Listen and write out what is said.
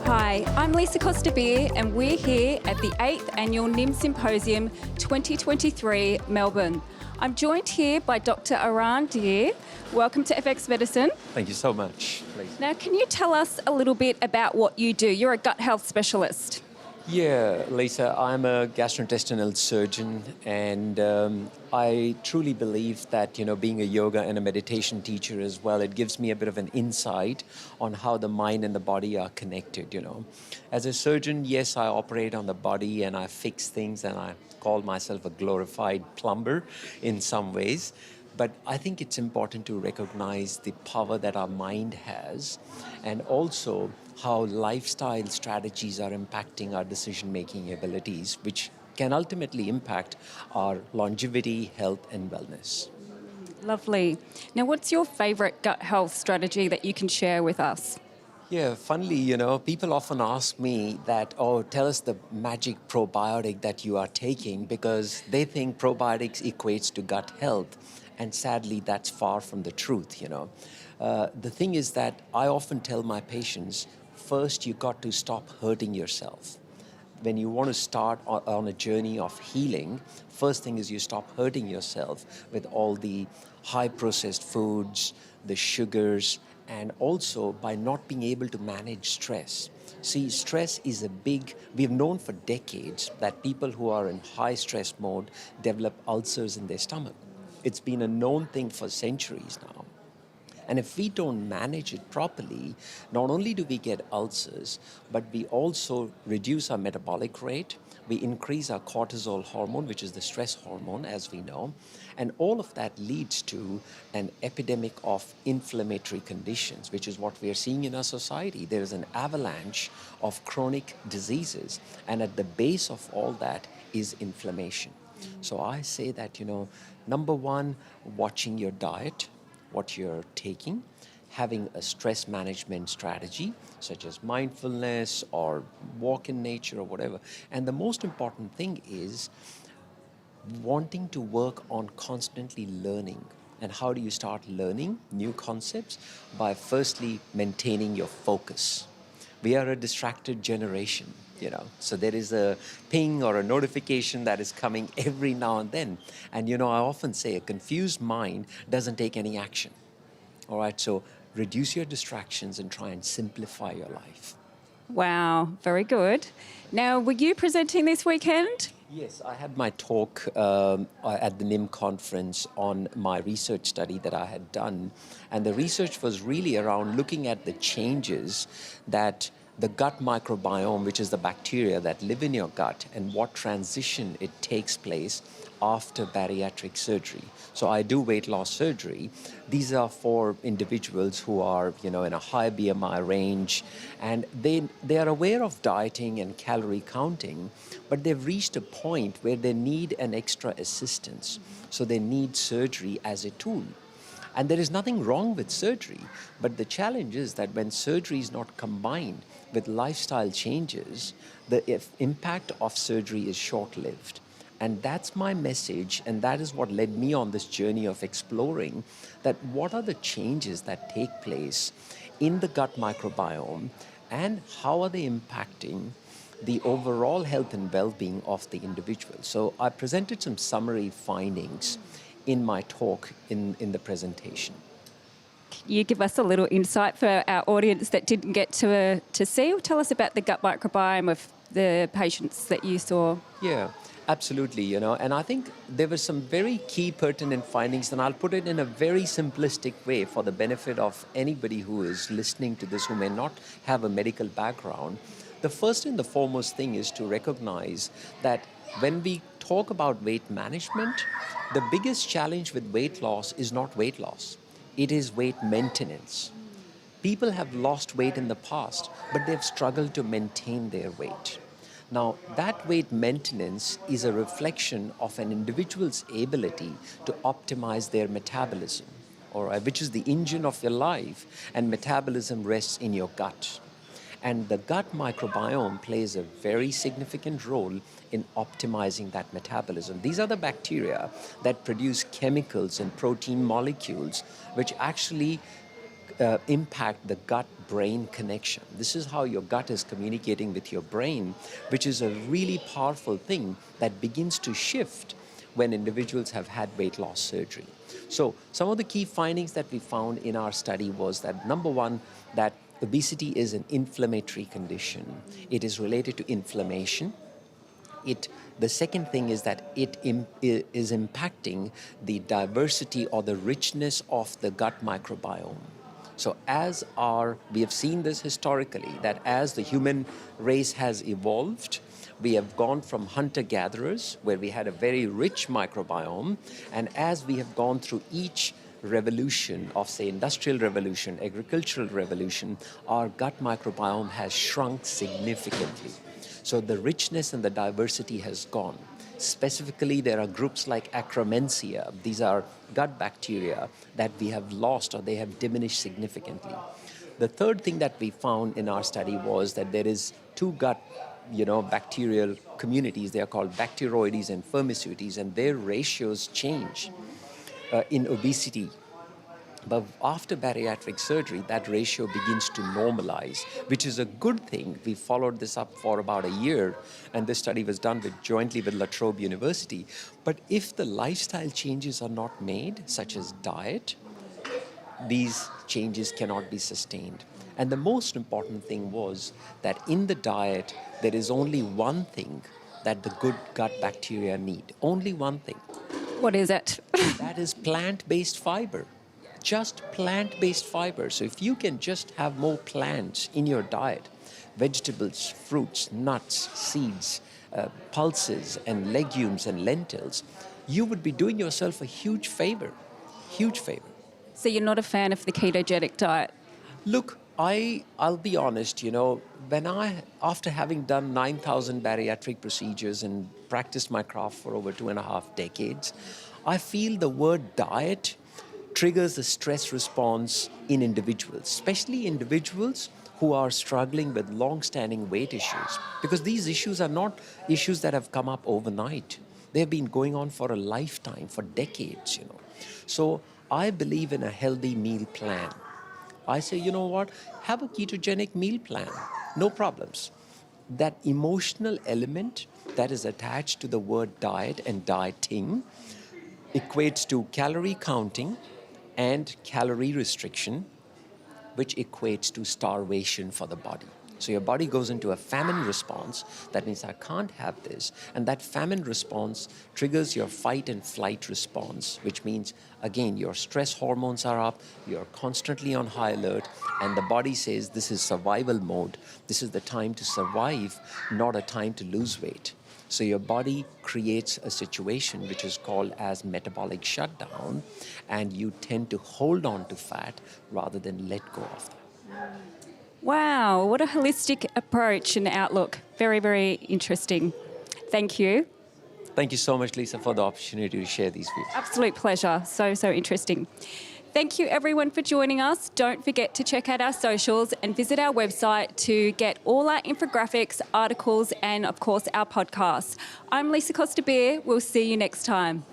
Hi, I'm Lisa Costa-Bir and we're here at the 8th Annual NIIM Symposium 2023 Melbourne. I'm joined here by Dr. Arun Dhir. Welcome to FX Medicine. Thank you so much, Lisa. Now, can you tell us a little bit about what you do? You're a gut health specialist. Yeah, Lisa, I'm a gastrointestinal surgeon, and I truly believe that, being a yoga and a meditation teacher as well, it gives me a bit of an insight on how the mind and the body are connected, As a surgeon, yes, I operate on the body and I fix things, and I call myself a glorified plumber in some ways. But I think it's important to recognize the power that our mind has, and also how lifestyle strategies are impacting our decision-making abilities, which can ultimately impact our longevity, health, and wellness. Lovely. Now, what's your favourite gut health strategy that you can share with us? Yeah, funnily, people often ask me that, tell us the magic probiotic that you are taking, because they think probiotics equates to gut health. And sadly, that's far from the truth, The thing is that I often tell my patients, first you got to stop hurting yourself. When you want to start on a journey of healing, first thing is you stop hurting yourself with all the high processed foods, the sugars, and also by not being able to manage stress. See, stress is we've known for decades that people who are in high stress mode develop ulcers in their stomach. It's been a known thing for centuries now. And if we don't manage it properly, not only do we get ulcers, but we also reduce our metabolic rate, we increase our cortisol hormone, which is the stress hormone, as we know, and all of that leads to an epidemic of inflammatory conditions, which is what we are seeing in our society. There is an avalanche of chronic diseases, and at the base of all that is inflammation. So I say that, number one, watching your diet, what you're taking, having a stress management strategy, such as mindfulness or walk in nature or whatever. And the most important thing is wanting to work on constantly learning. And how do you start learning new concepts? By firstly maintaining your focus. We are a distracted generation. So there is a ping or a notification that is coming every now and then. And, I often say a confused mind doesn't take any action. All right, so reduce your distractions and try and simplify your life. Wow, very good. Now, were you presenting this weekend? Yes, I had my talk at the NIIM conference on my research study that I had done. And the research was really around looking at the changes that the gut microbiome, which is the bacteria that live in your gut, and what transition it takes place after bariatric surgery. So I do weight loss surgery. These are for individuals who are, in a high BMI range, and they are aware of dieting and calorie counting, but they've reached a point where they need an extra assistance. So they need surgery as a tool. And there is nothing wrong with surgery, but the challenge is that when surgery is not combined with lifestyle changes, the impact of surgery is short-lived. And that's my message, and that is what led me on this journey of exploring that what are the changes that take place in the gut microbiome, and how are they impacting the overall health and well-being of the individual. So I presented some summary findings in my talk in the presentation. Can you give us a little insight for our audience that didn't get to see? Or tell us about the gut microbiome of the patients that you saw. Yeah, absolutely, and I think there were some very key pertinent findings, and I'll put it in a very simplistic way for the benefit of anybody who is listening to this who may not have a medical background. The first and the foremost thing is to recognize that when we talk about weight management, the biggest challenge with weight loss is not weight loss. It is weight maintenance. People have lost weight in the past, but they've struggled to maintain their weight. Now, that weight maintenance is a reflection of an individual's ability to optimize their metabolism, all right, which is the engine of your life, and metabolism rests in your gut. And the gut microbiome plays a very significant role in optimizing that metabolism. These are the bacteria that produce chemicals and protein molecules, which actually impact the gut-brain connection. This is how your gut is communicating with your brain, which is a really powerful thing that begins to shift when individuals have had weight loss surgery. So some of the key findings that we found in our study was that, number one, that obesity is an inflammatory condition. It is related to inflammation. The second thing is that it is impacting the diversity or the richness of the gut microbiome. So we have seen this historically, that as the human race has evolved, we have gone from hunter-gatherers, where we had a very rich microbiome, and as we have gone through each revolution of, say, industrial revolution, agricultural revolution, our gut microbiome has shrunk significantly. So the richness and the diversity has gone. Specifically, there are groups like Akkermansia. These are gut bacteria that we have lost, or they have diminished significantly. The third thing that we found in our study was that there is two gut bacterial communities. They are called Bacteroides and Firmicutes, and their ratios change in obesity. But after bariatric surgery, that ratio begins to normalize, which is a good thing. We followed this up for about a year, and this study was done jointly with La Trobe University. But if the lifestyle changes are not made, such as diet, these changes cannot be sustained. And the most important thing was that in the diet, there is only one thing that the good gut bacteria need. Only one thing. What is it? That is plant-based fiber. Just plant-based fiber. So if you can just have more plants in your diet, vegetables, fruits, nuts, seeds, pulses, and legumes and lentils, you would be doing yourself a huge favor. Huge favor. So you're not a fan of the ketogenic diet? Look, I'll be honest, after having done 9,000 bariatric procedures and practiced my craft for over 2.5 decades, I feel the word diet triggers a stress response in individuals, especially individuals who are struggling with long-standing weight issues. Because these issues are not issues that have come up overnight. They've been going on for a lifetime, for decades, So I believe in a healthy meal plan. I say, have a ketogenic meal plan, no problems. That emotional element that is attached to the word diet and dieting equates to calorie counting and calorie restriction, which equates to starvation for the body. So your body goes into a famine response. That means I can't have this. And that famine response triggers your fight and flight response, which means, again, your stress hormones are up, you're constantly on high alert, and the body says this is survival mode. This is the time to survive, not a time to lose weight. So your body creates a situation which is called as metabolic shutdown, and you tend to hold on to fat rather than let go of that. Wow, what a holistic approach and outlook. Very, very interesting. Thank you. Thank you so much, Lisa, for the opportunity to share these views. Absolute pleasure. So interesting. Thank you, everyone, for joining us. Don't forget to check out our socials and visit our website to get all our infographics, articles, and, of course, our podcasts. I'm Lisa Costa-Bir. We'll see you next time.